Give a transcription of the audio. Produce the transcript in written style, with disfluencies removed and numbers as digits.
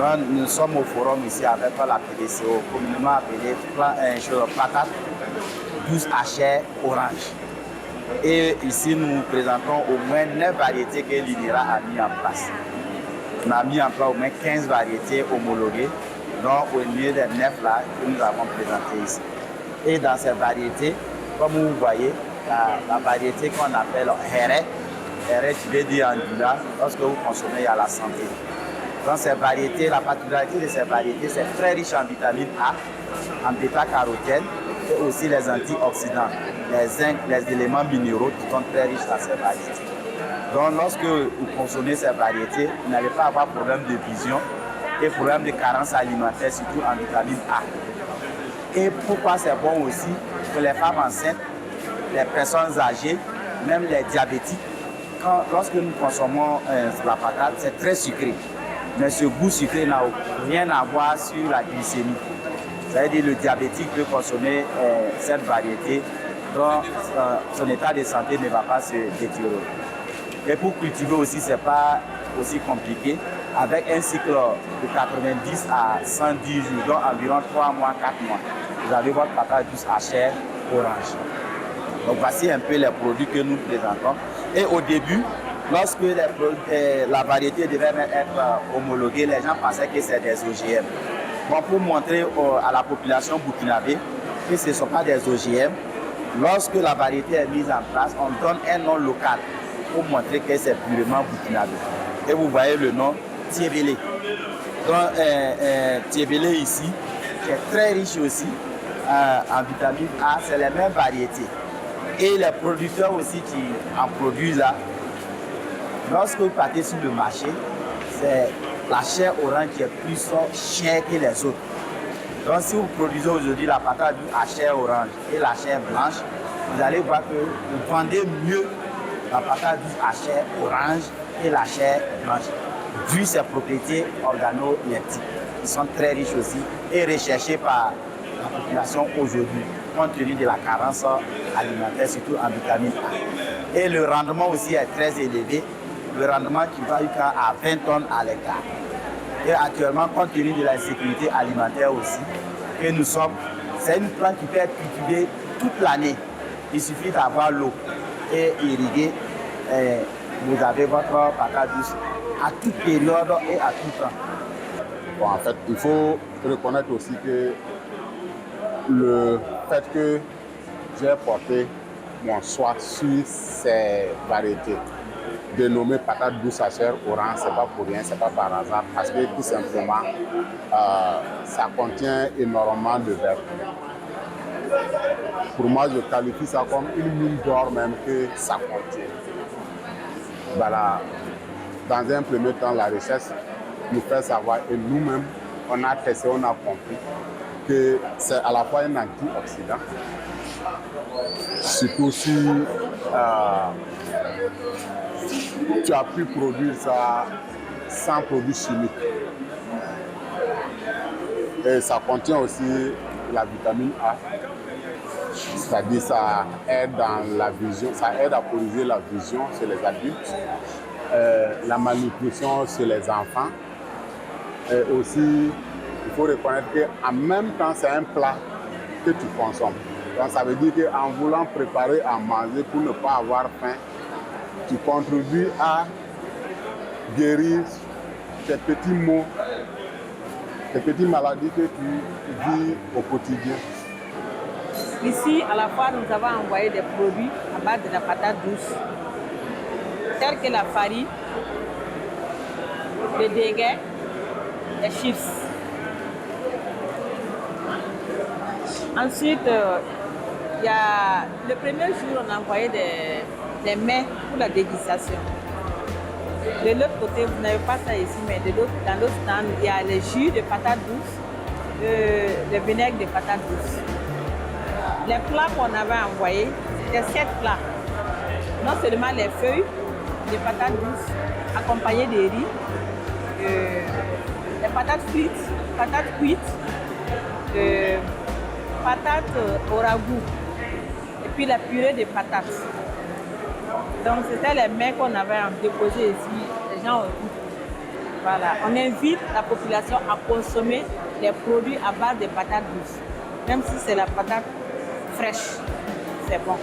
Donc, nous sommes au forum ici avec la PDCO, communément appelée patate douce à chair orange. Et ici, nous présentons au moins 9 variétés que l'INERA a mis en place. On a mis en place au moins 15 variétés homologuées, donc au milieu des 9 là que nous avons présentées ici. Et dans ces variétés, comme vous voyez, la variété qu'on appelle Héré, tu veux dire Angula, lorsque vous consommez, il y a la santé. Dans ces variétés, la particularité de ces variétés, c'est très riche en vitamine A, en bêta-carotène et aussi les antioxydants, les zinc, les éléments minéraux qui sont très riches dans ces variétés. Donc, lorsque vous consommez ces variétés, vous n'allez pas avoir de problème de vision et problème de carence alimentaire, surtout en vitamine A. Et pourquoi c'est bon aussi pour les femmes enceintes, les personnes âgées, même les diabétiques. Lorsque nous consommons la patate, c'est très sucré. Mais ce goût sucré n'a rien à voir sur la glycémie. Ça veut dire que le diabétique peut consommer cette variété dont son état de santé ne va pas se détériorer. Et pour cultiver aussi, ce n'est pas aussi compliqué. Avec un cycle de 90 à 110 jours, donc environ 3 mois, 4 mois, vous avez votre patate douce à chair orange. Donc voici un peu les produits que nous présentons. Et au début, lorsque la variété devait être homologuée, les gens pensaient que c'est des OGM. Bon, pour montrer à la population burkinabé que ce ne sont pas des OGM, lorsque la variété est mise en place, on donne un nom local pour montrer que c'est purement burkinabé. Et vous voyez le nom Tiébélé. Donc, Tiébélé ici, qui est très riche aussi en vitamine A, c'est les mêmes variétés. Et les producteurs aussi qui en produisent là, lorsque vous partez sur le marché, c'est la chair orange qui est plus chère que les autres. Donc si vous produisez aujourd'hui la patate à chair orange et la chair blanche, vous allez voir que vous vendez mieux la patate à chair orange et la chair blanche, vu ses propriétés organoleptiques, qui sont très riches aussi et recherchées par la population aujourd'hui, compte tenu de la carence alimentaire, surtout en vitamine A. Et le rendement aussi est très élevé, le rendement qui va jusqu'à 20 tonnes à l'hectare. Et actuellement, compte tenu de la sécurité alimentaire aussi, que nous sommes, c'est une plante qui peut être cultivée toute l'année. Il suffit d'avoir l'eau et irriguer. Vous avez votre patate douce à toute période et à tout temps. Bon, en fait, il faut reconnaître aussi que le fait que j'ai porté mon choix sur ces variétés dénommées patate douce à chair orange, c'est pas pour rien, c'est pas par hasard, parce que tout simplement, ça contient énormément de vertus. Pour moi, je qualifie ça comme une mine d'or même que ça contient. Voilà. Dans un premier temps, la recherche nous fait savoir, et nous-mêmes, on a testé, on a compris que c'est à la fois un antioxydant, surtout si tu as pu produire ça sans produits chimiques. Et ça contient aussi la vitamine A, c'est-à-dire ça aide dans la vision, ça aide à corriger la vision chez les adultes, la malnutrition chez les enfants. Et aussi, il faut reconnaître qu'en même temps, c'est un plat que tu consommes. Donc ça veut dire qu'en voulant préparer à manger pour ne pas avoir faim, tu contribues à guérir tes petits maux, tes petites maladies que tu vis au quotidien. Ici, à la fois, nous avons envoyé des produits à base de la patate douce, tels que la farine, le déguet, les chips. Ensuite, il y a le premier jour, on a envoyé des mets pour la dégustation. De l'autre côté, vous n'avez pas ça ici, mais dans l'autre stand, il y a les jus de patates douces, le vinaigre de patates douces. Les plats qu'on avait envoyés, c'était 7 plats. Non seulement les feuilles de patates douces accompagnées de riz, les patates frites, patates cuites, patates au ragoût et puis la purée de patates. Donc c'était les mets qu'on avait déposés ici, les gens ont dit. Voilà, on invite la population à consommer les produits à base de patates douces. Même si c'est la patate fraîche, c'est bon.